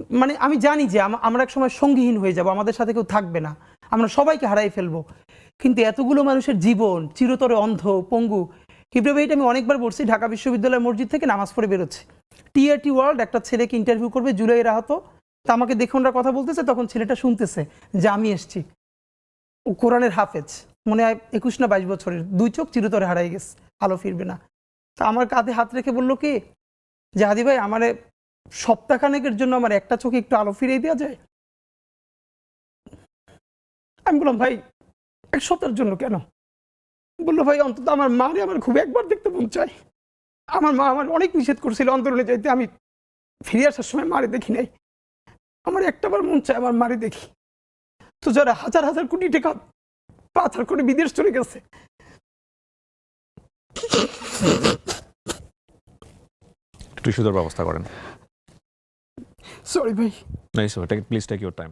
মানে আমি জানি যে আমরা এক সময় সঙ্গীহীন হয়ে যাব, আমাদের সাথে কেউ থাকবে না, আমরা সবাইকে হারাই ফেলবো, কিন্তু এতগুলো মানুষের জীবন চিরতরে অন্ধ পঙ্গু। কিবরিয়া ভাই, এটা আমি অনেকবার বলছি, ঢাকা বিশ্ববিদ্যালয়ের মসজিদ থেকে নামাজ পড়ে বেরোচ্ছে, টিআরটি ওয়ার্ল্ড একটা ছেলেকে ইন্টারভিউ করবে, জুলাইয়ের আহত, তা আমাকে দেখে ওনারা কথা বলতেছে, তখন ছেলেটা শুনতেছে যে আমি এসছি, ও কোরআনের হাফেজ, মনে হয় 21 না 22 বছরের, 2 চোখ চিরতরে হারাই গেছে, আলো ফিরবে না। তা আমার কাঁধে হাত রেখে বললো কি যে হাদি ভাই, আমার সপ্তাহখানেকের জন্য আমার একটা চোখে একটু আলো ফিরিয়ে দেওয়া যায়? আমি বললাম ভাই 1 সপ্তাহের জন্য কেন? বললো ভাই অন্তত আমার মারে আমার খুব একবার দেখতে মন চায়, আমার মা আমার অনেক নিষেধ করছিল অন্তরণে যাইতে, আমি ফিরে আসার সময় মারে দেখি নাই, আমার একটাবার মন চায় আমার মারে দেখি। তো যারা হাজার হাজার কোটি টাকা পাচার করে বিদেশ চলে গেছে, একটু সুন্দর ব্যবস্থা করেন। সরি ভাই। Please take your time.